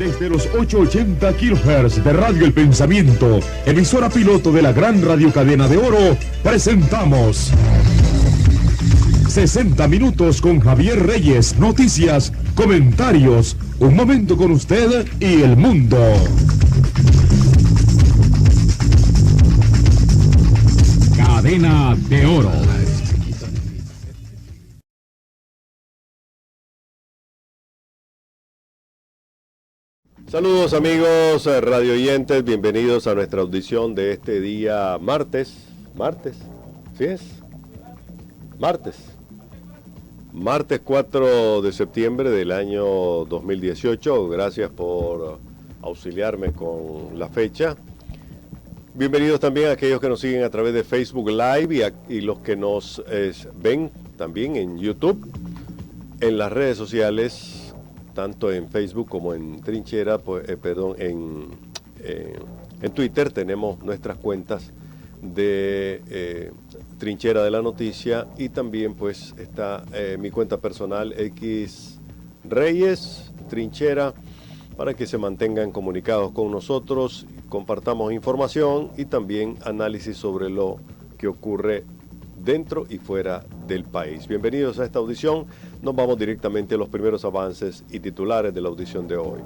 Desde los 880 kHz de Radio El Pensamiento, emisora piloto de la gran radiocadena de Oro, presentamos 60 minutos con Javier Reyes, noticias, comentarios, un momento con usted y el mundo. Cadena de Oro. Saludos amigos radio oyentes, bienvenidos a nuestra audición de este día martes, ¿sí es? Martes 4 de septiembre del año 2018, gracias por auxiliarme con la fecha. Bienvenidos también a aquellos que nos siguen a través de Facebook Live y los que nos ven también en YouTube, en las redes sociales, tanto en Facebook como en Trinchera, en Twitter tenemos nuestras cuentas de Trinchera de la Noticia y también pues está mi cuenta personal X Reyes Trinchera, para que se mantengan comunicados con nosotros, compartamos información y también análisis sobre lo que ocurre dentro y fuera del país. Bienvenidos a esta audición. Nos vamos directamente a los primeros avances y titulares de la audición de hoy.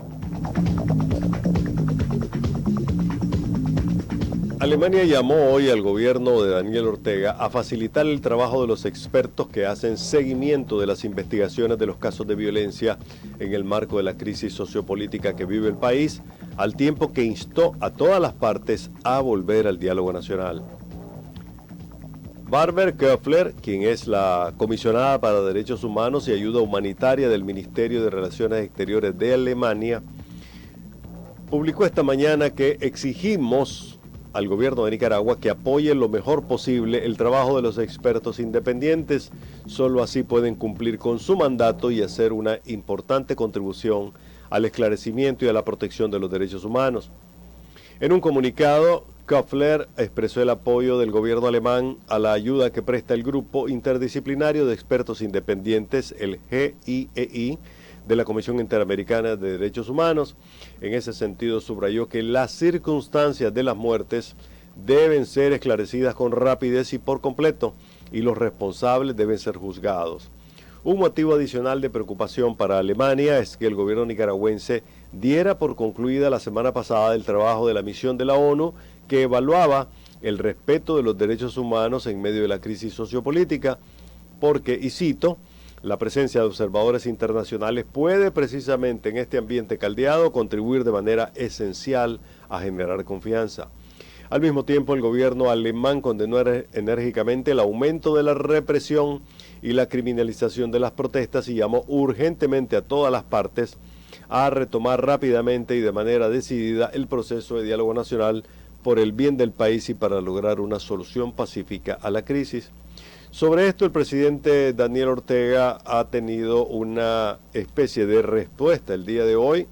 Alemania llamó hoy al gobierno de Daniel Ortega a facilitar el trabajo de los expertos que hacen seguimiento de las investigaciones de los casos de violencia en el marco de la crisis sociopolítica que vive el país, al tiempo que instó a todas las partes a volver al diálogo nacional. Barbara Köfler, quien es la comisionada para Derechos Humanos y Ayuda Humanitaria del Ministerio de Relaciones Exteriores de Alemania, publicó esta mañana que exigimos al gobierno de Nicaragua que apoye lo mejor posible el trabajo de los expertos independientes. Solo así pueden cumplir con su mandato y hacer una importante contribución al esclarecimiento y a la protección de los derechos humanos. En un comunicado, Köfler expresó el apoyo del gobierno alemán a la ayuda que presta el Grupo Interdisciplinario de Expertos Independientes, el GIEI, de la Comisión Interamericana de Derechos Humanos. En ese sentido, subrayó que las circunstancias de las muertes deben ser esclarecidas con rapidez y por completo, y los responsables deben ser juzgados. Un motivo adicional de preocupación para Alemania es que el gobierno nicaragüense diera por concluida la semana pasada el trabajo de la misión de la ONU que evaluaba el respeto de los derechos humanos en medio de la crisis sociopolítica, porque, y cito, la presencia de observadores internacionales puede precisamente en este ambiente caldeado contribuir de manera esencial a generar confianza. Al mismo tiempo, el gobierno alemán condenó enérgicamente el aumento de la represión y la criminalización de las protestas y llamó urgentemente a todas las partes a retomar rápidamente y de manera decidida el proceso de diálogo nacional por el bien del país y para lograr una solución pacífica a la crisis. Sobre esto, el presidente Daniel Ortega ha tenido una especie de respuesta el día de hoy,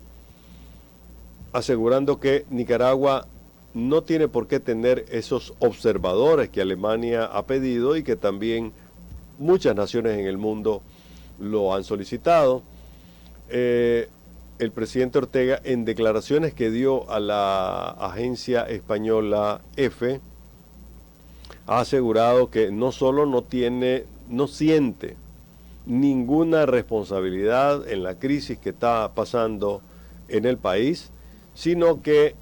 asegurando que Nicaragua no tiene por qué tener esos observadores que Alemania ha pedido y que también muchas naciones en el mundo lo han solicitado. El presidente Ortega, en declaraciones que dio a la agencia española EFE, ha asegurado que no solo no siente ninguna responsabilidad en la crisis que está pasando en el país, sino que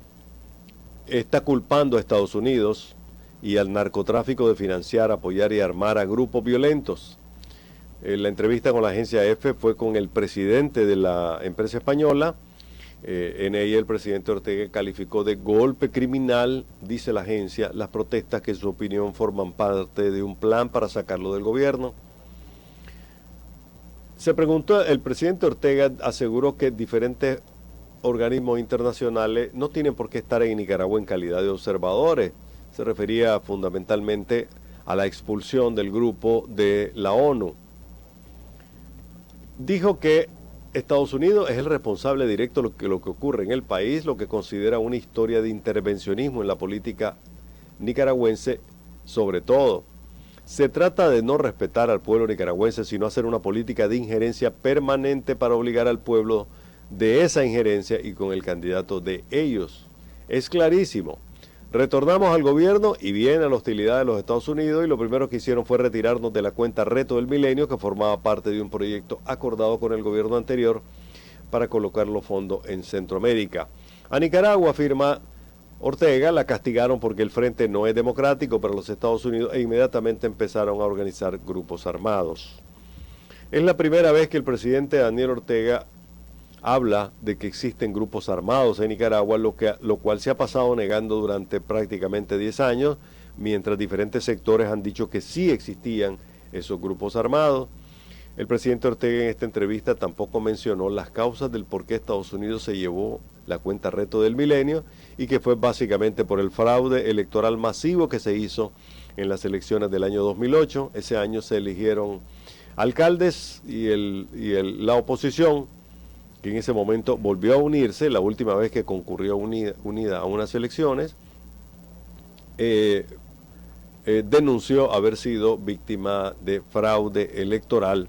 está culpando a Estados Unidos y al narcotráfico de financiar, apoyar y armar a grupos violentos. La entrevista con la agencia EFE fue con el presidente de la empresa española. En ella el presidente Ortega calificó de golpe criminal, dice la agencia, las protestas que en su opinión forman parte de un plan para sacarlo del gobierno. Se preguntó, el presidente Ortega aseguró que diferentes organismos internacionales no tienen por qué estar en Nicaragua en calidad de observadores. Se refería fundamentalmente a la expulsión del grupo de la ONU. Dijo que Estados Unidos es el responsable directo de lo que ocurre en el país, lo que considera una historia de intervencionismo en la política nicaragüense, sobre todo. Se trata de no respetar al pueblo nicaragüense, sino hacer una política de injerencia permanente para obligar al pueblo de esa injerencia y con el candidato de ellos. Es clarísimo. Retornamos al gobierno y viene la hostilidad de los Estados Unidos y lo primero que hicieron fue retirarnos de la cuenta Reto del Milenio, que formaba parte de un proyecto acordado con el gobierno anterior para colocar los fondos en Centroamérica. A Nicaragua, afirma Ortega, la castigaron porque el frente no es democrático para los Estados Unidos e inmediatamente empezaron a organizar grupos armados. Es la primera vez que el presidente Daniel Ortega habla de que existen grupos armados en Nicaragua, lo cual se ha pasado negando durante prácticamente 10 años, mientras diferentes sectores han dicho que sí existían esos grupos armados. El presidente Ortega en esta entrevista tampoco mencionó las causas del por qué Estados Unidos se llevó la cuenta Reto del Milenio y que fue básicamente por el fraude electoral masivo que se hizo en las elecciones del año 2008. Ese año se eligieron alcaldes y la oposición, que en ese momento volvió a unirse, la última vez que concurrió unida a unas elecciones, denunció haber sido víctima de fraude electoral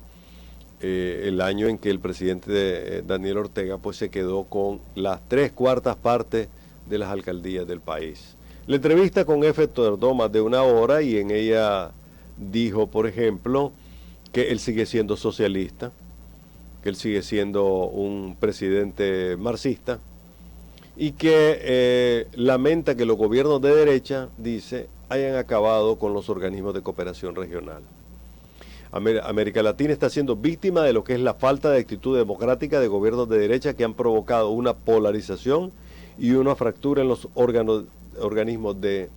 el año en que el presidente Daniel Ortega pues se quedó con las 3/4 partes de las alcaldías del país. La entrevista con F tardó más de 1 hora y en ella dijo, por ejemplo, que él sigue siendo socialista, que él sigue siendo un presidente marxista y que lamenta que los gobiernos de derecha, dice, hayan acabado con los organismos de cooperación regional. América Latina está siendo víctima de lo que es la falta de actitud democrática de gobiernos de derecha que han provocado una polarización y una fractura en los organismos de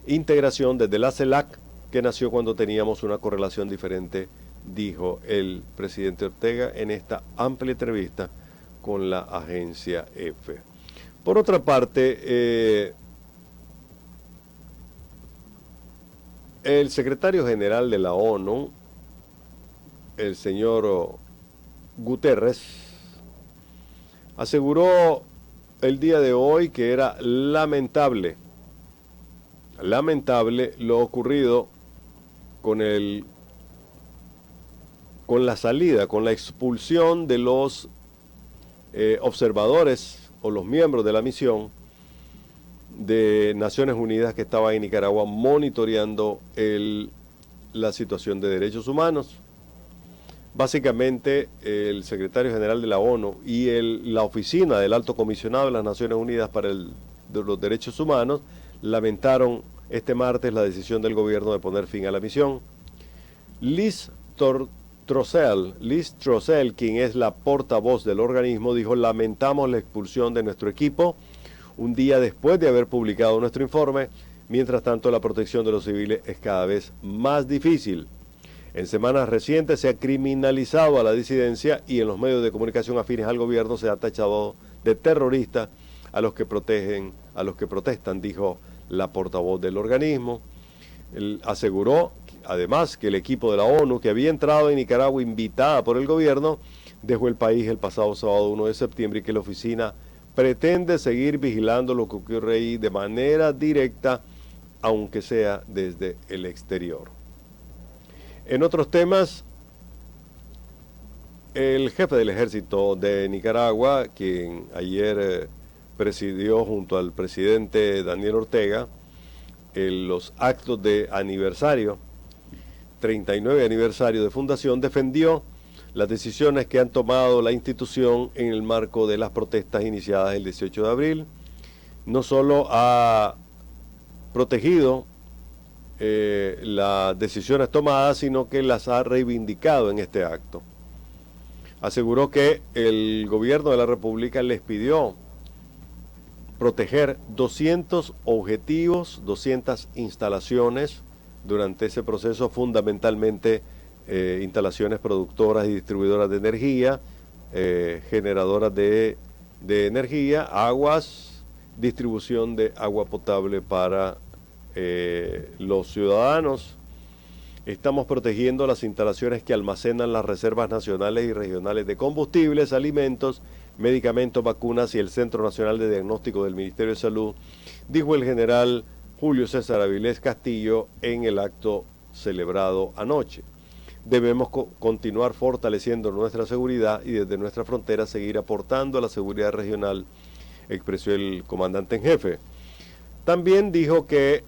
integración desde la CELAC, que nació cuando teníamos una correlación diferente, dijo el presidente Ortega en esta amplia entrevista con la agencia EFE. Por otra parte, el secretario general de la ONU, el señor Guterres, aseguró el día de hoy que era lamentable lo ocurrido con la salida, con la expulsión de los observadores o los miembros de la misión de Naciones Unidas que estaba en Nicaragua monitoreando la situación de derechos humanos. Básicamente, el secretario general de la ONU y la oficina del Alto Comisionado de las Naciones Unidas para los Derechos Humanos lamentaron este martes la decisión del gobierno de poner fin a la misión. Liz Throssell, quien es la portavoz del organismo, dijo: lamentamos la expulsión de nuestro equipo un día después de haber publicado nuestro informe. Mientras tanto, la protección de los civiles es cada vez más difícil. En semanas recientes se ha criminalizado a la disidencia y en los medios de comunicación afines al gobierno se ha tachado de terroristas a los que protestan, dijo la portavoz del organismo. Él aseguró además que el equipo de la ONU, que había entrado en Nicaragua invitada por el gobierno, dejó el país el pasado sábado 1 de septiembre y que la oficina pretende seguir vigilando lo que ocurre ahí de manera directa, aunque sea desde el exterior. En otros temas, el jefe del ejército de Nicaragua, quien ayer presidió junto al presidente Daniel Ortega los actos de aniversario, 39 aniversario de fundación, defendió las decisiones que han tomado la institución en el marco de las protestas iniciadas el 18 de abril. No solo ha protegido las decisiones tomadas, sino que las ha reivindicado en este acto. Aseguró que el gobierno de la República les pidió proteger 200 objetivos, 200 instalaciones durante ese proceso, fundamentalmente instalaciones productoras y distribuidoras de energía, generadoras de energía, aguas, distribución de agua potable para los ciudadanos. Estamos protegiendo las instalaciones que almacenan las reservas nacionales y regionales de combustibles, alimentos, medicamentos, vacunas y el Centro Nacional de Diagnóstico del Ministerio de Salud, dijo el general Julio César Avilés Castillo en el acto celebrado anoche. debemos continuar fortaleciendo nuestra seguridad y desde nuestra frontera seguir aportando a la seguridad regional, expresó el comandante en jefe. También dijo que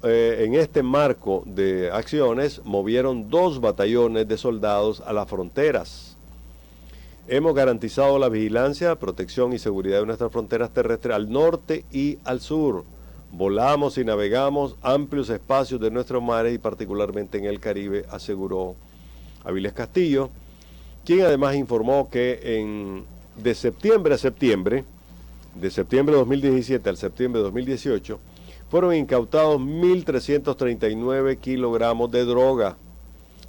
en este marco de acciones movieron 2 batallones de soldados a las fronteras. Hemos garantizado la vigilancia, protección y seguridad de nuestras fronteras terrestres al norte y al sur. Volamos y navegamos amplios espacios de nuestros mares y particularmente en el Caribe, aseguró Avilés Castillo, quien además informó que de septiembre de 2017 al septiembre de 2018, fueron incautados 1.339 kilogramos de droga,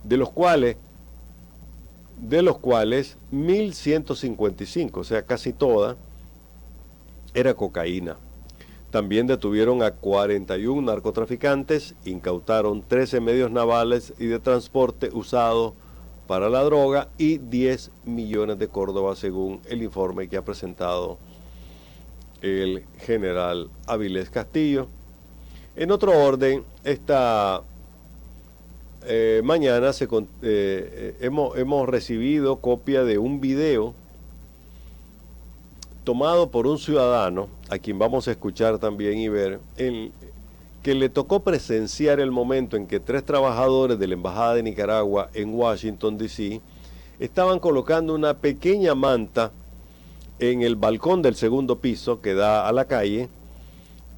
de los cuales 1.155, o sea, casi toda, era cocaína. También detuvieron a 41 narcotraficantes, incautaron 13 medios navales y de transporte usados para la droga y 10 millones de córdobas, según el informe que ha presentado el general Avilés Castillo. En otro orden, esta mañana hemos recibido copia de un video tomado por un ciudadano, a quien vamos a escuchar también y ver, que le tocó presenciar el momento en que 3 trabajadores de la Embajada de Nicaragua en Washington, D.C., estaban colocando una pequeña manta en el balcón del segundo piso que da a la calle,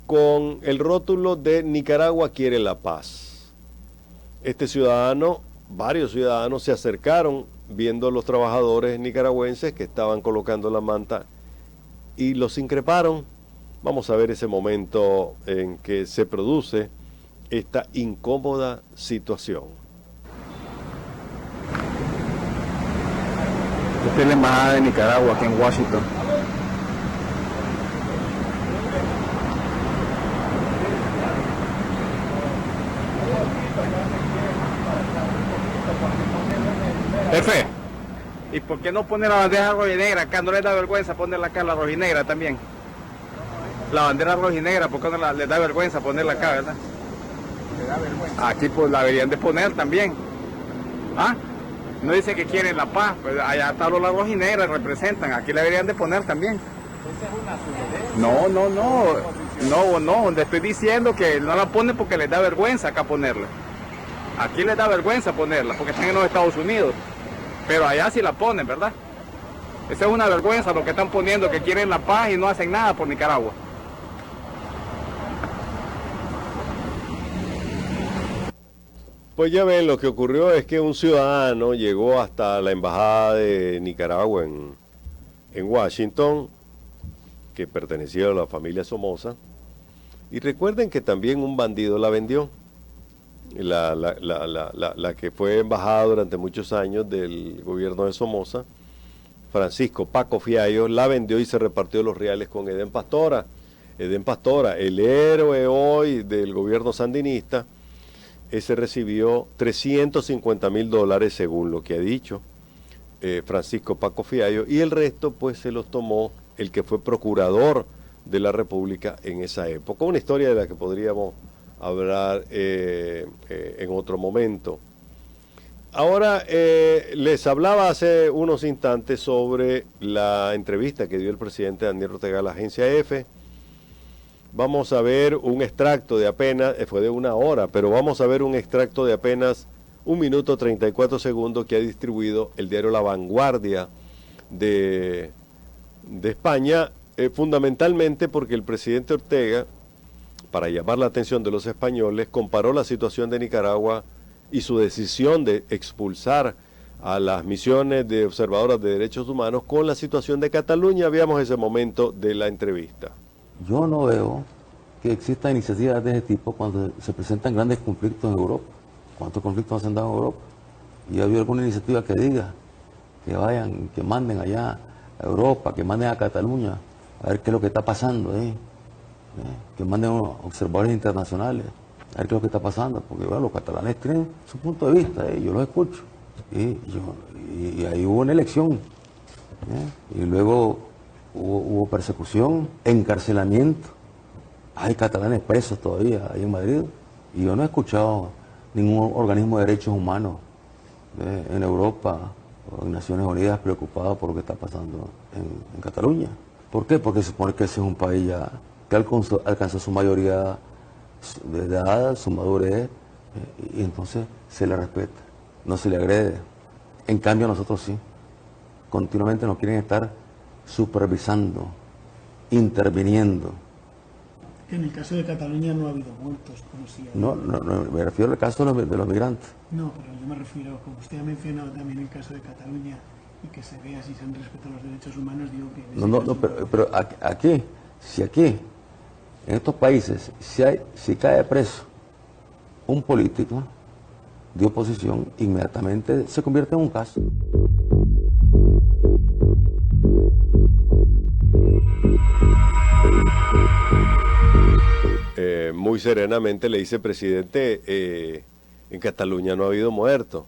con el rótulo de Nicaragua quiere la paz. Varios ciudadanos se acercaron viendo a los trabajadores nicaragüenses que estaban colocando la manta y los increparon. Vamos a ver ese momento en que se produce esta incómoda situación. Esta es la Embajada de Nicaragua aquí en Washington. Jefe, ¿y por qué no pone la bandera rojinegra acá? ¿No les da vergüenza ponerla acá, la rojinegra también? La bandera rojinegra, ¿por qué no les da vergüenza ponerla acá, verdad? ¿Le da vergüenza? Aquí pues la deberían de poner también. ¿Ah? No dice que quieren la paz, pues allá está la rojinegra, representan, aquí la deberían de poner también. No, le estoy diciendo que no la ponen porque les da vergüenza acá ponerla. Aquí les da vergüenza ponerla, porque están en los Estados Unidos. Pero allá sí la ponen, ¿verdad? Esa es una vergüenza lo que están poniendo, que quieren la paz y no hacen nada por Nicaragua. Pues ya ven, lo que ocurrió es que un ciudadano llegó hasta la Embajada de Nicaragua en Washington, que pertenecía a la familia Somoza, y recuerden que también un bandido la vendió. La que fue embajada durante muchos años del gobierno de Somoza, Francisco Paco Fiallo, la vendió y se repartió los reales con Edén Pastora. Edén Pastora, el héroe hoy del gobierno sandinista, ese recibió $350,000 según lo que ha dicho Francisco Paco Fiallo, y el resto pues se los tomó el que fue procurador de la República en esa época. Una historia de la que podríamos hablar en otro momento. Ahora les hablaba hace unos instantes sobre la entrevista que dio el presidente Daniel Ortega a la agencia EFE. Vamos a ver un extracto de apenas, fue de 1 hora, pero vamos a ver un extracto de apenas 1 minuto 34 segundos que ha distribuido el diario La Vanguardia de España, fundamentalmente porque el presidente Ortega, para llamar la atención de los españoles, comparó la situación de Nicaragua y su decisión de expulsar a las misiones de observadoras de derechos humanos con la situación de Cataluña. Veamos ese momento de la entrevista. Yo no veo que exista iniciativas de ese tipo cuando se presentan grandes conflictos en Europa. ¿Cuántos conflictos se han dado en Europa? Y ha habido alguna iniciativa que diga que vayan, que manden allá a Europa, que manden a Cataluña, a ver qué es lo que está pasando ahí. Que manden observadores internacionales a ver qué es lo que está pasando, porque bueno, los catalanes tienen su punto de vista, yo los escucho, y ahí hubo una elección, y luego hubo persecución, encarcelamiento, hay catalanes presos todavía ahí en Madrid, y yo no he escuchado ningún organismo de derechos humanos en Europa o en Naciones Unidas preocupados por lo que está pasando en Cataluña. ¿Por qué? Porque se supone que ese es un país ya que alcanzó su mayoría de edad, su madurez, y entonces se le respeta, no se le agrede. En cambio nosotros sí, continuamente nos quieren estar supervisando, interviniendo. En el caso de Cataluña no ha habido muertos, como si... No, me refiero al caso de los migrantes. No, pero yo me refiero, como usted ha mencionado también el caso de Cataluña, y que se vea si se han respetado los derechos humanos, digo que... No, pero aquí, en estos países, si cae preso un político de oposición, inmediatamente se convierte en un caso. Muy serenamente le dice, presidente, en Cataluña no ha habido muertos,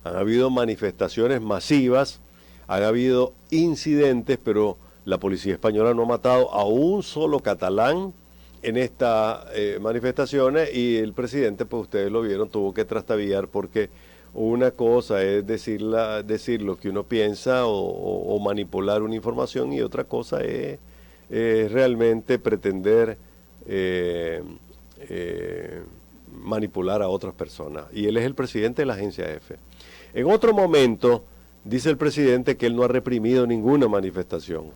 han habido manifestaciones masivas, han habido incidentes, pero la policía española no ha matado a un solo catalán en estas manifestaciones, y el presidente, pues ustedes lo vieron, tuvo que trastabillar, porque una cosa es decir lo que uno piensa o manipular una información, y otra cosa es realmente pretender manipular a otras personas. Y él es el presidente de la agencia EFE. En otro momento dice el presidente que él no ha reprimido ninguna manifestación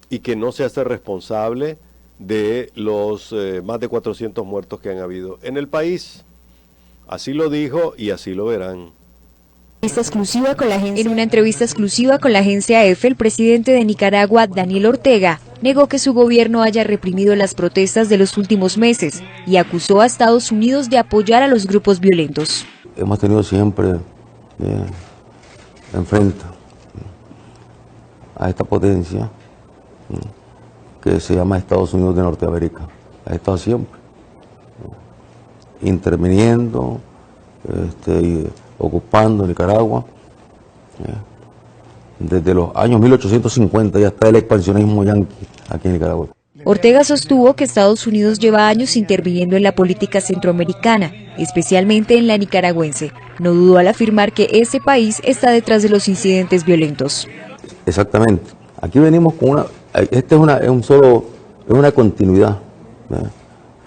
y que no se hace responsable de los más de 400 muertos que han habido en el país. Así lo dijo y así lo verán. En una entrevista exclusiva con la agencia EFE, el presidente de Nicaragua, Daniel Ortega, negó que su gobierno haya reprimido las protestas de los últimos meses y acusó a Estados Unidos de apoyar a los grupos violentos. Hemos tenido siempre enfrente a esta potencia que se llama Estados Unidos de Norteamérica. Ha estado siempre interviniendo, ocupando Nicaragua. Desde los años 1850 ya está el expansionismo yanqui aquí en Nicaragua. Ortega sostuvo que Estados Unidos lleva años interviniendo en la política centroamericana, especialmente en la nicaragüense. No dudó al afirmar que ese país está detrás de los incidentes violentos. Exactamente. Aquí venimos con es una continuidad, ¿verdad?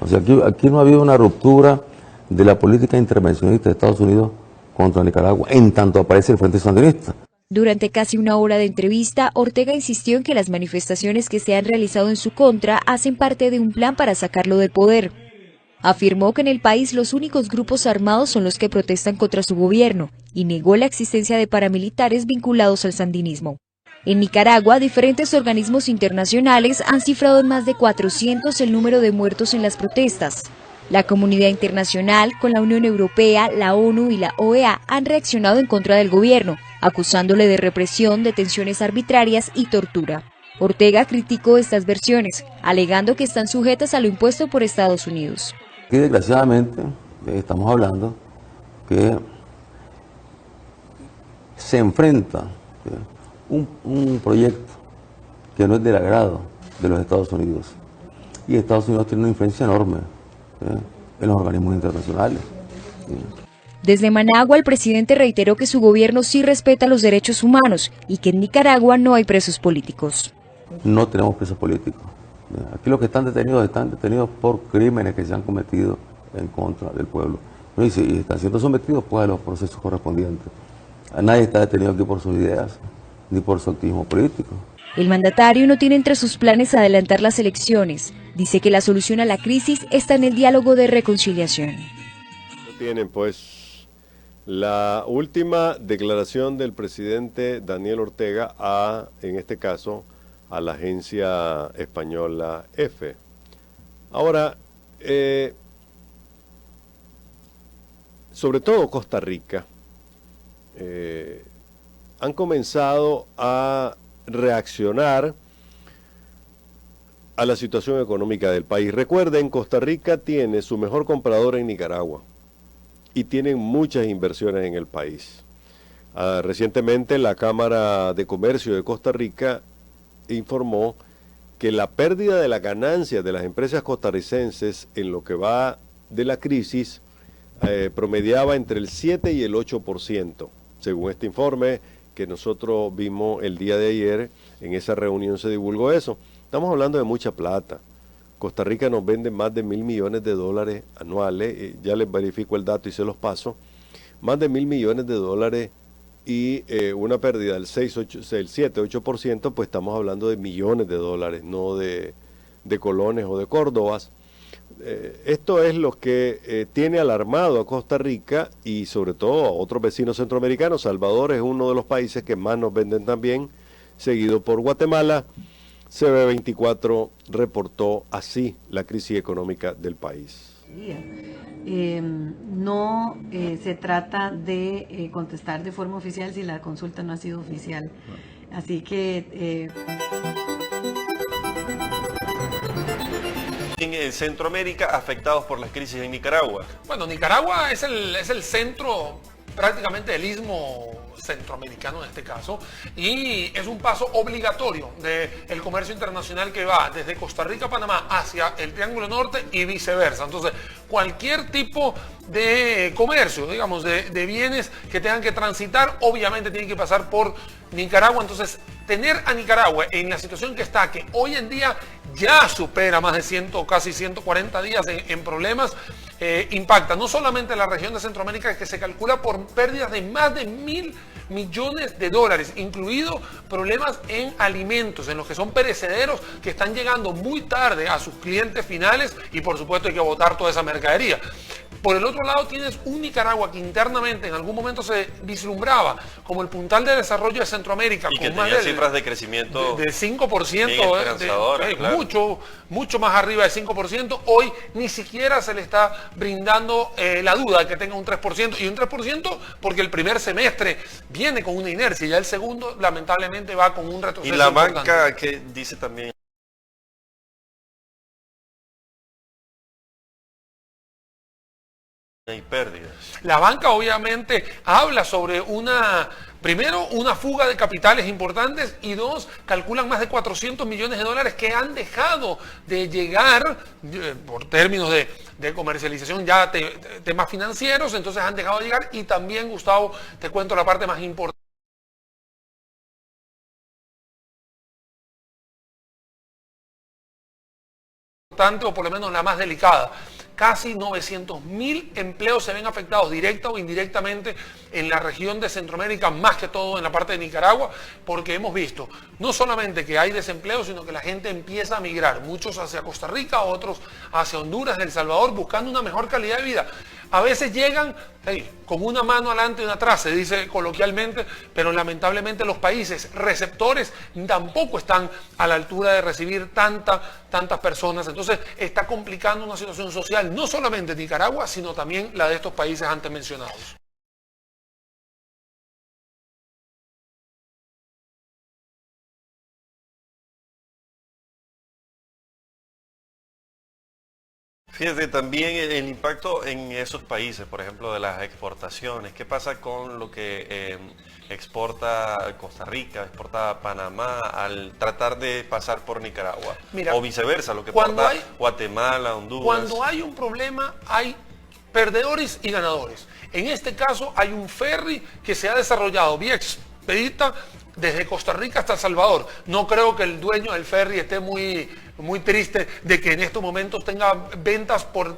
O sea, aquí no ha habido una ruptura de la política intervencionista de Estados Unidos contra Nicaragua, en tanto aparece el Frente Sandinista. Durante casi una hora de entrevista, Ortega insistió en que las manifestaciones que se han realizado en su contra hacen parte de un plan para sacarlo del poder. Afirmó que en el país los únicos grupos armados son los que protestan contra su gobierno y negó la existencia de paramilitares vinculados al sandinismo. En Nicaragua, diferentes organismos internacionales han cifrado en más de 400 el número de muertos en las protestas. La comunidad internacional, con la Unión Europea, la ONU y la OEA, han reaccionado en contra del gobierno, acusándole de represión, detenciones arbitrarias y tortura. Ortega criticó estas versiones, alegando que están sujetas a lo impuesto por Estados Unidos. Aquí, desgraciadamente, estamos hablando que se enfrenta un proyecto que no es del agrado de los Estados Unidos. Y Estados Unidos tiene una influencia enorme en los organismos internacionales. Desde Managua, el presidente reiteró que su gobierno sí respeta los derechos humanos y que en Nicaragua no hay presos políticos. No tenemos presos políticos. Aquí los que están detenidos por crímenes que se han cometido en contra del pueblo. Y si están siendo sometidos pues a los procesos correspondientes. Nadie está detenido aquí por sus ideas ni por su activismo político. El mandatario no tiene entre sus planes adelantar las elecciones. Dice que la solución a la crisis está en el diálogo de reconciliación. Tienen pues la última declaración del presidente Daniel Ortega en este caso, a la agencia española EFE. Ahora, sobre todo Costa Rica, han comenzado a reaccionar a la situación económica del país. Recuerden, Costa Rica tiene su mejor comprador en Nicaragua y tienen muchas inversiones en el país. Recientemente la Cámara de Comercio de Costa Rica informó que la pérdida de las ganancias de las empresas costarricenses en lo que va de la crisis promediaba entre el 7 y el 8%. según este informe que nosotros vimos el día de ayer. En esa reunión se divulgó eso. Estamos hablando de mucha plata. Costa Rica nos vende más de $1.000 millones anuales, ya les verifico el dato y se los paso, más de $1.000 millones y una pérdida del 7-8%, pues estamos hablando de millones de dólares, no de colones o de córdobas. Esto es lo que tiene alarmado a Costa Rica y sobre todo a otros vecinos centroamericanos. Salvador es uno de los países que más nos venden también, seguido por Guatemala. CB24 reportó así la crisis económica del país. No se trata de contestar de forma oficial si la consulta no ha sido oficial. Así que... En Centroamérica afectados por las crisis en Nicaragua. Bueno, Nicaragua es el centro prácticamente del istmo centroamericano en este caso, y es un paso obligatorio del comercio internacional que va desde Costa Rica a Panamá hacia el Triángulo Norte y viceversa. Entonces, cualquier tipo de comercio, digamos, de bienes que tengan que transitar, obviamente tienen que pasar por Nicaragua. Entonces, tener a Nicaragua en la situación que está, que hoy en día ya supera más de casi 140 días en problemas, impacta no solamente la región de Centroamérica, que se calcula por pérdidas de más de $1.000 millones, incluido problemas en alimentos, en los que son perecederos, que están llegando muy tarde a sus clientes finales, y por supuesto hay que botar toda esa mercadería. Por el otro lado tienes un Nicaragua que internamente en algún momento se vislumbraba como el puntal de desarrollo de Centroamérica. Y que tenía cifras de crecimiento de 5%, claro. mucho más arriba de 5%. Hoy ni siquiera se le está brindando la duda de que tenga un 3%. Y un 3% porque el primer semestre viene con una inercia, y ya el segundo lamentablemente va con un retroceso. Y la importante. banca que dice también... Hay pérdidas. La banca obviamente habla sobre primero, una fuga de capitales importantes, y dos, calculan más de $400 millones que han dejado de llegar por términos de comercialización, ya temas financieros, entonces han dejado de llegar. Y también, Gustavo, te cuento la parte más importante, o por lo menos la más delicada. Casi 900.000 empleos se ven afectados directa o indirectamente en la región de Centroamérica, más que todo en la parte de Nicaragua, porque hemos visto no solamente que hay desempleo, sino que la gente empieza a migrar, muchos hacia Costa Rica, otros hacia Honduras, El Salvador, buscando una mejor calidad de vida. A veces llegan con una mano adelante y una atrás, se dice coloquialmente, pero lamentablemente los países receptores tampoco están a la altura de recibir tantas personas. Entonces está complicando una situación social, no solamente de Nicaragua, sino también la de estos países antes mencionados. Fíjate, también el impacto en esos países, por ejemplo, de las exportaciones. ¿Qué pasa con lo que exporta Costa Rica, exporta Panamá, al tratar de pasar por Nicaragua? Mira, o viceversa, lo que exporta Guatemala, Honduras. Cuando hay un problema, hay perdedores y ganadores. En este caso, hay un ferry que se ha desarrollado vía expedita desde Costa Rica hasta El Salvador. No creo que el dueño del ferry esté muy triste de que en estos momentos tenga ventas por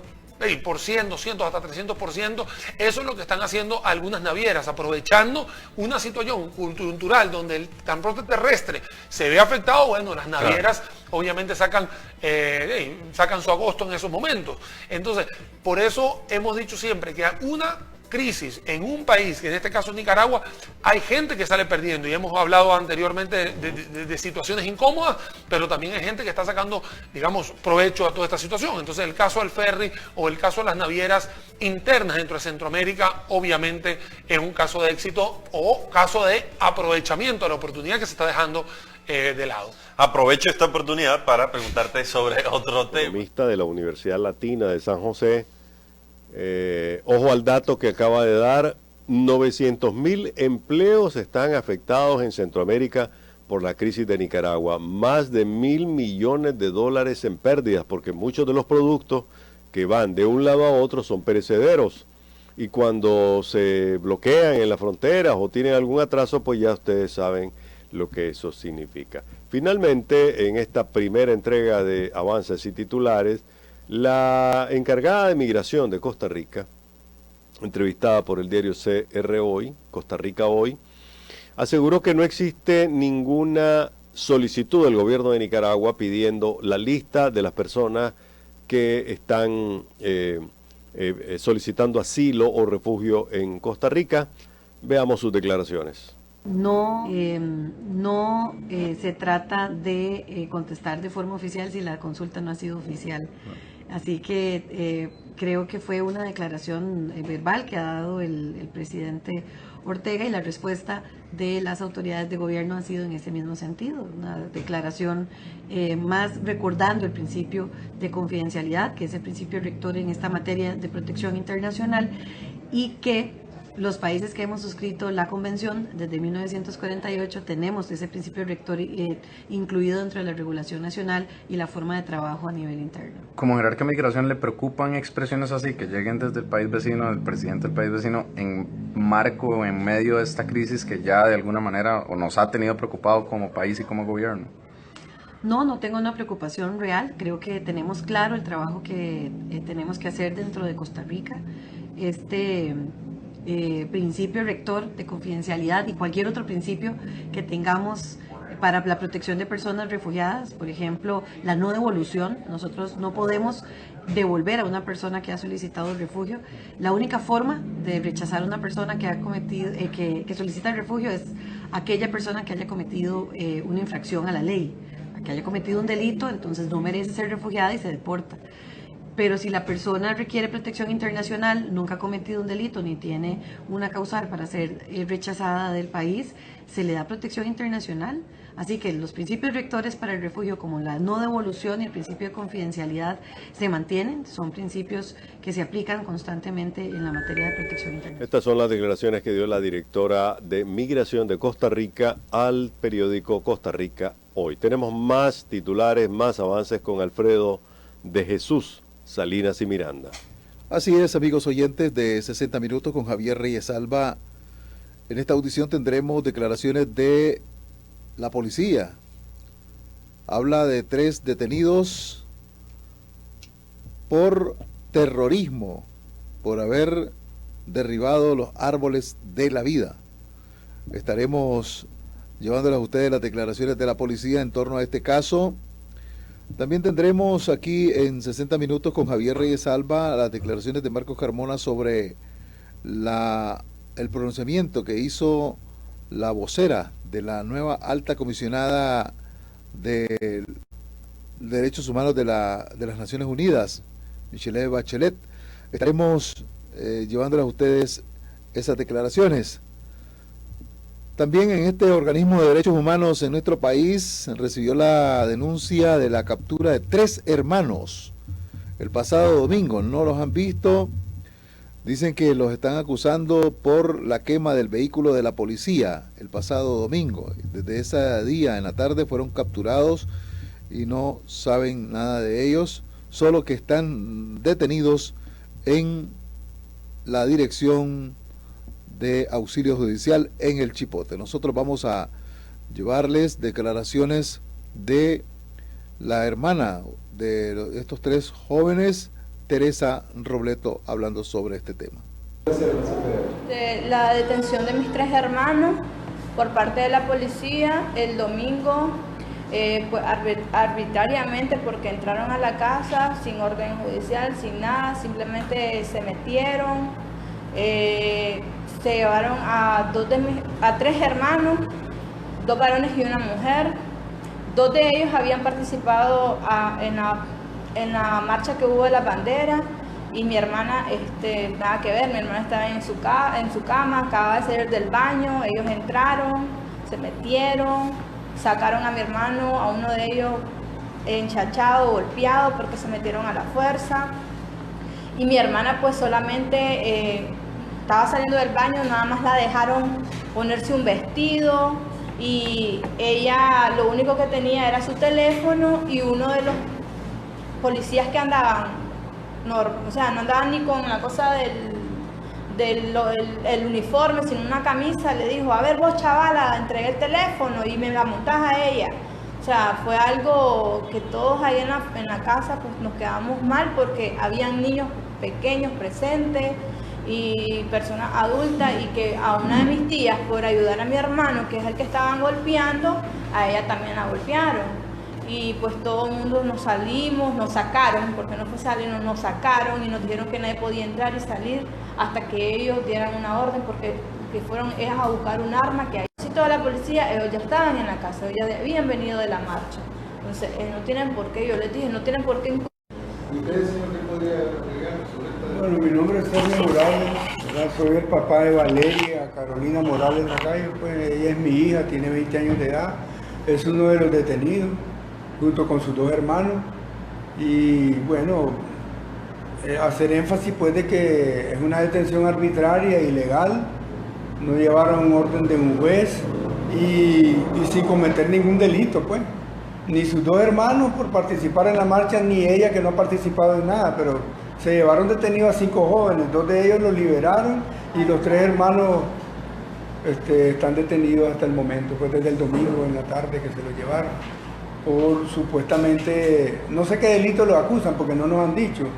100, 200, hasta 300%. Eso es lo que están haciendo algunas navieras, aprovechando una situación cultural donde el transporte terrestre se ve afectado. Bueno, las navieras obviamente sacan su agosto en esos momentos. Entonces, por eso hemos dicho siempre que una crisis en un país, que en este caso es Nicaragua, hay gente que sale perdiendo, y hemos hablado anteriormente de situaciones incómodas, pero también hay gente que está sacando, digamos, provecho a toda esta situación. Entonces el caso del ferry o el caso de las navieras internas dentro de Centroamérica obviamente es un caso de éxito o caso de aprovechamiento de la oportunidad que se está dejando de lado. Aprovecho esta oportunidad para preguntarte sobre otro tema. Economista de la Universidad Latina de San José. Ojo al dato que acaba de dar: 900.000 empleos están afectados en Centroamérica por la crisis de Nicaragua. Más de $1.000 millones en pérdidas, porque muchos de los productos que van de un lado a otro son perecederos. y cuando se bloquean en las fronteras o tienen algún atraso, pues ya ustedes saben lo que eso significa. Finalmente, en esta primera entrega de Avances y Titulares, la encargada de migración de Costa Rica, entrevistada por el diario CR Hoy, Costa Rica Hoy, aseguró que no existe ninguna solicitud del gobierno de Nicaragua pidiendo la lista de las personas que están solicitando asilo o refugio en Costa Rica. Veamos sus declaraciones. No se trata de contestar de forma oficial si la consulta no ha sido oficial. Así que creo que fue una declaración verbal que ha dado el presidente Ortega, y la respuesta de las autoridades de gobierno ha sido en ese mismo sentido, una declaración más recordando el principio de confidencialidad, que es el principio rector en esta materia de protección internacional, y que los países que hemos suscrito la convención desde 1948 tenemos ese principio rector incluido dentro de la regulación nacional y la forma de trabajo a nivel interno. Como jerarca de migración, ¿le preocupan expresiones así que lleguen desde el país vecino, del presidente del país vecino, en marco o en medio de esta crisis que ya de alguna manera o nos ha tenido preocupado como país y como gobierno? No tengo una preocupación real. Creo que tenemos claro el trabajo que tenemos que hacer dentro de Costa Rica. Principio rector de confidencialidad y cualquier otro principio que tengamos para la protección de personas refugiadas, por ejemplo, la no devolución. Nosotros no podemos devolver a una persona que ha solicitado refugio. La única forma de rechazar a una persona que ha cometido, que solicita refugio, es aquella persona que haya cometido una infracción a la ley, que haya cometido un delito, entonces no merece ser refugiada y se deporta. Pero si la persona requiere protección internacional, nunca ha cometido un delito ni tiene una causal para ser rechazada del país, se le da protección internacional. Así que los principios rectores para el refugio, como la no devolución y el principio de confidencialidad, se mantienen. Son principios que se aplican constantemente en la materia de protección internacional. Estas son las declaraciones que dio la directora de Migración de Costa Rica al periódico Costa Rica Hoy. Tenemos más titulares, más avances con Alfredo de Jesús Salinas y Miranda. Así es, amigos oyentes de 60 Minutos con Javier Reyes Alba. En esta audición tendremos declaraciones de la policía. Habla de 3 detenidos por terrorismo, por haber derribado los árboles de la vida. Estaremos llevándoles a ustedes las declaraciones de la policía en torno a este caso. También tendremos aquí en 60 Minutos con Javier Reyes Alba las declaraciones de Marcos Carmona sobre el pronunciamiento que hizo la vocera de la nueva alta comisionada de Derechos Humanos de las Naciones Unidas, Michelle Bachelet. Estaremos llevándoles a ustedes esas declaraciones. También en este organismo de derechos humanos en nuestro país recibió la denuncia de la captura de 3 hermanos el pasado domingo. No los han visto. Dicen que los están acusando por la quema del vehículo de la policía el pasado domingo. Desde ese día en la tarde fueron capturados y no saben nada de ellos, solo que están detenidos en la dirección de auxilio judicial en el Chipote. Nosotros vamos a llevarles declaraciones de la hermana de estos 3 jóvenes, Teresa Robleto, hablando sobre este tema. De la detención de mis 3 hermanos por parte de la policía el domingo, pues arbitrariamente, porque entraron a la casa sin orden judicial, sin nada, simplemente se metieron. Se llevaron a 3 hermanos, 2 varones y una mujer. 2 de ellos habían participado en la marcha que hubo de la bandera, y mi hermana nada que ver. Mi hermana estaba en su cama, acababa de salir del baño. Ellos entraron, se metieron, sacaron a mi hermano, a uno de ellos enchachado, golpeado, porque se metieron a la fuerza. Y mi hermana pues solamente estaba saliendo del baño, nada más la dejaron ponerse un vestido, y ella lo único que tenía era su teléfono, y uno de los policías que andaban, no andaban ni con la cosa el uniforme, sino una camisa, le dijo, a ver vos chavala, entregué el teléfono y me la montás a ella. O sea, fue algo que todos ahí en la casa pues nos quedamos mal porque habían niños pequeños presentes y personas adultas, y que a una de mis tías, por ayudar a mi hermano, que es el que estaban golpeando, a ella también la golpearon. Y pues todo el mundo nos salimos, nos sacaron, porque no fue salir, nos sacaron y nos dijeron que nadie podía entrar y salir hasta que ellos dieran una orden, porque que fueron ellas a buscar un arma que hay. Si toda la policía, ellos ya estaban en la casa, ellos ya habían venido de la marcha. Entonces, no tienen por qué, yo les dije, no tienen por qué. ¿Y usted, señor, qué podría agregar sobre esta? Bueno, mi nombre es Sergio Morales, ¿verdad? Soy el papá de Valeria Carolina Morales Lacayo, pues ella es mi hija, tiene 20 años de edad, es uno de los detenidos, junto con sus dos hermanos. Y bueno, hacer énfasis pues de que es una detención arbitraria, ilegal, no llevaron orden de un juez y sin cometer ningún delito, pues. Ni sus dos hermanos por participar en la marcha, ni ella que no ha participado en nada, pero se llevaron detenidos a 5 jóvenes, 2 de ellos los liberaron y los 3 hermanos están detenidos hasta el momento, pues desde el domingo en la tarde que se los llevaron, por supuestamente, no sé qué delito los acusan porque no nos han dicho,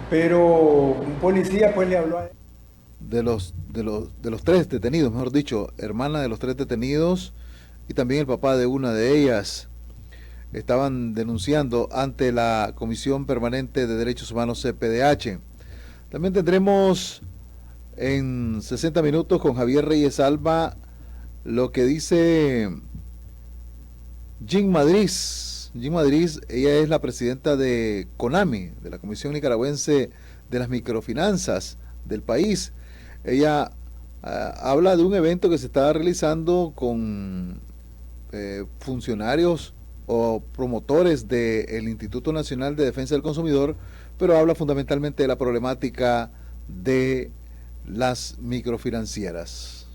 pero un policía pues le habló a él. De los 3 detenidos, mejor dicho, hermana de los 3 detenidos y también el papá de una de ellas, estaban denunciando ante la Comisión Permanente de Derechos Humanos CPDH. También tendremos en 60 minutos con Javier Reyes Alba lo que dice Jean Madrid. Jean Madrid, ella es la presidenta de CONAMI, de la Comisión Nicaragüense de las Microfinanzas del país. Ella habla de un evento que se está realizando con funcionarios o promotores del Instituto Nacional de Defensa del Consumidor, pero habla fundamentalmente de la problemática de las microfinancieras.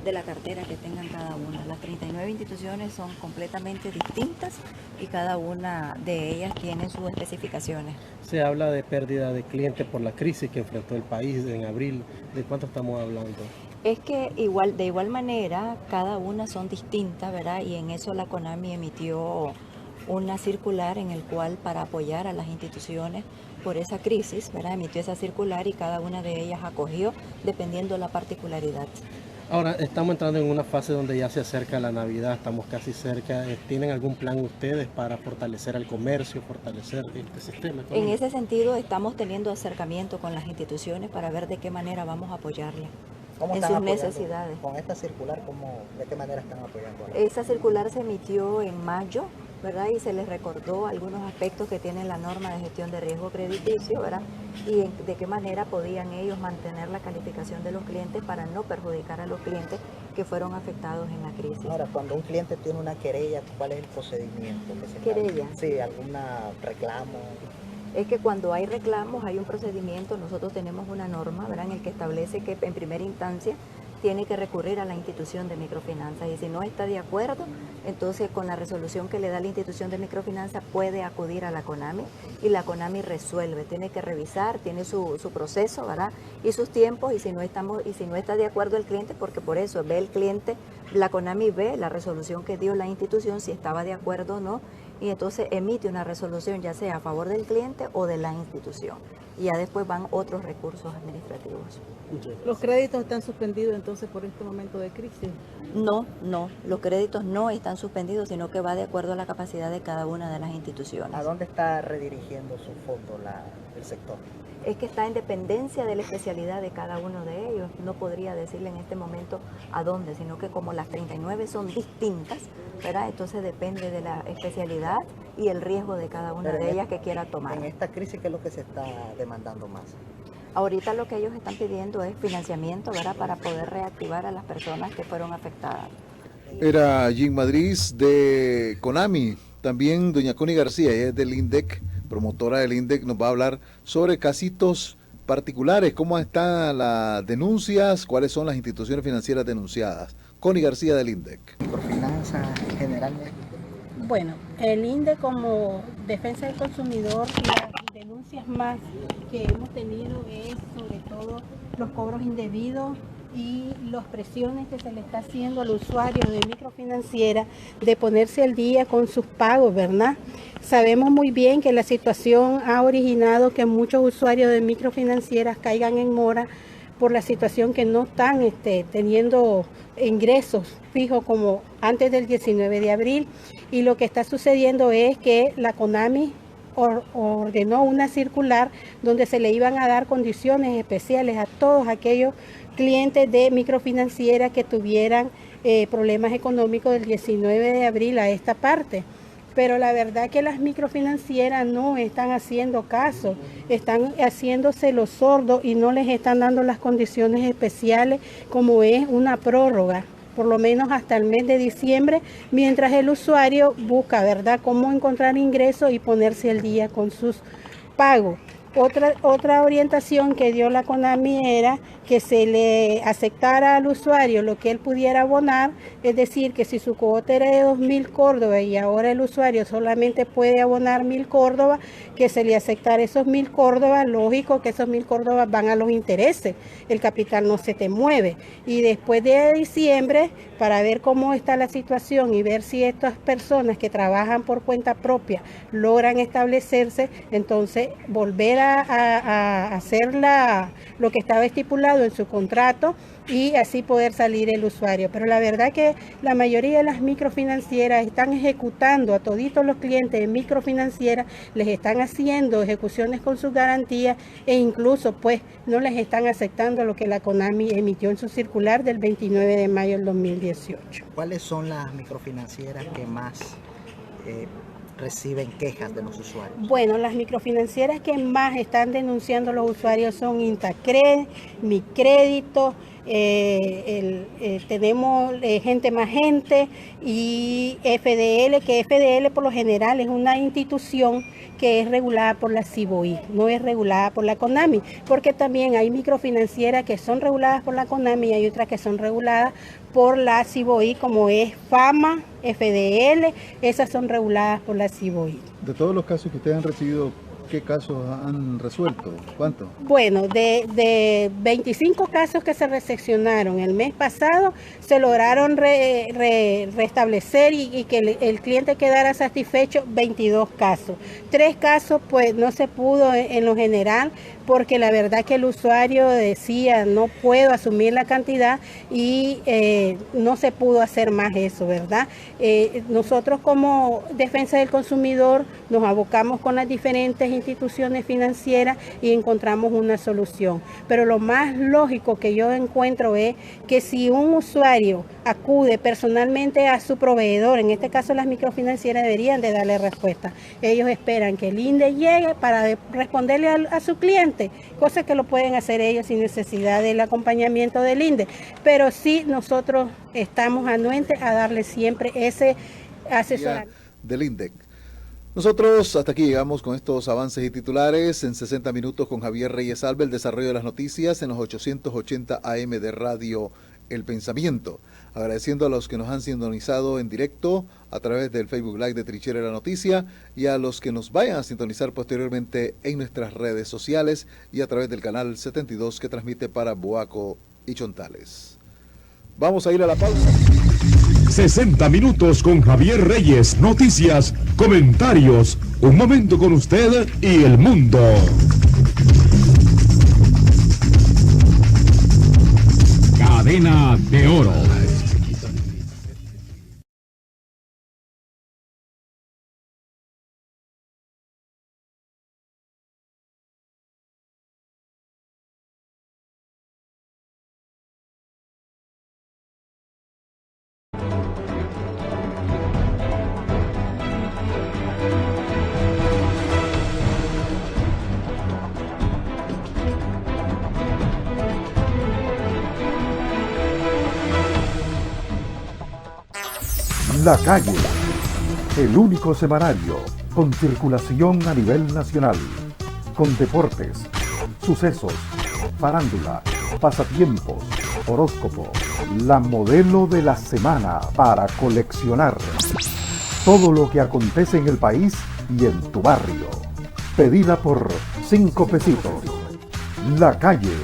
De la cartera que tengan cada una. Las 39 instituciones son completamente distintas y cada una de ellas tiene sus especificaciones. Se habla de pérdida de clientes por la crisis que enfrentó el país en abril. ¿De cuánto estamos hablando? Es que de igual manera cada una son distintas, ¿verdad? Y en eso la CONAMI emitió una circular en el cual, para apoyar a las instituciones por esa crisis, ¿verdad? Emitió esa circular y cada una de ellas acogió dependiendo de la particularidad. Ahora, estamos entrando en una fase donde ya se acerca la Navidad, estamos casi cerca. ¿Tienen algún plan ustedes para fortalecer el comercio, fortalecer este sistema económico? En ese sentido, estamos teniendo acercamiento con las instituciones para ver de qué manera vamos a apoyarlas en sus necesidades. Con esta circular, ¿de qué manera están apoyando? Esa circular se emitió en mayo, ¿verdad? Y se les recordó algunos aspectos que tiene la norma de gestión de riesgo crediticio, ¿verdad? Y de qué manera podían ellos mantener la calificación de los clientes para no perjudicar a los clientes que fueron afectados en la crisis. Ahora, cuando un cliente tiene una querella, ¿cuál es el procedimiento? ¿Querella? Sí, algún reclamo. Es que cuando hay reclamos hay un procedimiento, nosotros tenemos una norma, ¿verdad?, en el que establece que en primera instancia tiene que recurrir a la institución de microfinanzas y si no está de acuerdo, entonces con la resolución que le da la institución de microfinanzas puede acudir a la CONAMI y la CONAMI resuelve, tiene que revisar, tiene su proceso, ¿verdad?, y sus tiempos, y si no está de acuerdo el cliente, porque por eso ve el cliente, la CONAMI ve la resolución que dio la institución, si estaba de acuerdo o no, y entonces emite una resolución ya sea a favor del cliente o de la institución. Y ya después van otros recursos administrativos. ¿Los créditos están suspendidos entonces por este momento de crisis? No, los créditos no están suspendidos, sino que va de acuerdo a la capacidad de cada una de las instituciones. ¿A dónde está redirigiendo su fondo el sector? Es que está en dependencia de la especialidad de cada uno de ellos. No podría decirle en este momento a dónde, sino que como las 39 son distintas, ¿verdad? Entonces depende de la especialidad y el riesgo de cada una de ellas que quiera tomar. En esta crisis, ¿qué es lo que se está demandando más? Ahorita lo que ellos están pidiendo es financiamiento, ¿verdad?, para poder reactivar a las personas que fueron afectadas. Era Jean Madrid de CONAMI. También doña Connie García, ella es del INDEC, promotora del INDEC, nos va a hablar sobre casitos particulares, ¿cómo están las denuncias? ¿Cuáles son las instituciones financieras denunciadas? Connie García del INDEC. Microfinanzas generalmente. Bueno, el INDEC como defensa del consumidor, las denuncias más que hemos tenido es sobre todo los cobros indebidos y las presiones que se le está haciendo al usuario de microfinanciera de ponerse al día con sus pagos, ¿verdad? Sabemos muy bien que la situación ha originado que muchos usuarios de microfinancieras caigan en mora por la situación que no están teniendo ingresos fijos como antes del 19 de abril, y lo que está sucediendo es que la CONAMI ordenó una circular donde se le iban a dar condiciones especiales a todos aquellos clientes de microfinanciera que tuvieran problemas económicos del 19 de abril a esta parte. Pero la verdad que las microfinancieras no están haciendo caso, están haciéndose los sordos y no les están dando las condiciones especiales como es una prórroga, por lo menos hasta el mes de diciembre, mientras el usuario busca, ¿verdad?, cómo encontrar ingresos y ponerse al día con sus pagos. Otra orientación que dio la CONAMI era que se le aceptara al usuario lo que él pudiera abonar, es decir, que si su cuota era de 2.000 córdobas y ahora el usuario solamente puede abonar 1.000 córdobas, que se le aceptara esos 1.000 córdobas, lógico que esos 1.000 córdobas van a los intereses, el capital no se te mueve. Y después de diciembre, para ver cómo está la situación y ver si estas personas que trabajan por cuenta propia logran establecerse, entonces volver a hacer lo que estaba estipulado en su contrato y así poder salir el usuario. Pero la verdad que la mayoría de las microfinancieras están ejecutando a toditos los clientes de microfinancieras, les están haciendo ejecuciones con sus garantías e incluso pues no les están aceptando lo que la CONAMI emitió en su circular del 29 de mayo del 2018. ¿Cuáles son las microfinancieras que más reciben quejas de los usuarios? Bueno, las microfinancieras que más están denunciando a los usuarios son Intacred, Mi Crédito, tenemos Gente Más Gente y FDL, que FDL por lo general es una institución que es regulada por la CIBOI, no es regulada por la CONAMI, porque también hay microfinancieras que son reguladas por la CONAMI y hay otras que son reguladas por la CIBOI, como es FAMA, FDL, esas son reguladas por la CIBOI. De todos los casos que ustedes han recibido, ¿qué casos han resuelto? ¿Cuántos? Bueno, de 25 casos que se recepcionaron el mes pasado, se lograron restablecer y que el cliente quedara satisfecho 22 casos. 3 casos pues no se pudo en lo general porque la verdad que el usuario decía no puedo asumir la cantidad y no se pudo hacer más eso, ¿verdad? Nosotros como defensa del consumidor nos abocamos con las diferentes instituciones financieras y encontramos una solución. Pero lo más lógico que yo encuentro es que si un usuario acude personalmente a su proveedor, en este caso las microfinancieras deberían de darle respuesta. Ellos esperan que el INDE llegue para responderle a su cliente, cosa que lo pueden hacer ellos sin necesidad del acompañamiento del INDE. Pero sí nosotros estamos anuentes a darle siempre ese asesoramiento. Del INDEC. Nosotros hasta aquí llegamos con estos avances y titulares en 60 minutos con Javier Reyes Alba, el desarrollo de las noticias en los 880 AM de Radio El Pensamiento. Agradeciendo a los que nos han sintonizado en directo a través del Facebook Live de Trinchera la Noticia y a los que nos vayan a sintonizar posteriormente en nuestras redes sociales y a través del canal 72 que transmite para Boaco y Chontales. Vamos a ir a la pausa. 60 minutos con Javier Reyes, noticias, comentarios, un momento con usted y el mundo. Cadena de Oro. La Calle, el único semanario con circulación a nivel nacional, con deportes, sucesos, farándula, pasatiempos, horóscopo, la modelo de la semana para coleccionar. Todo lo que acontece en el país y en tu barrio. Pedida por 5 pesitos. La Calle,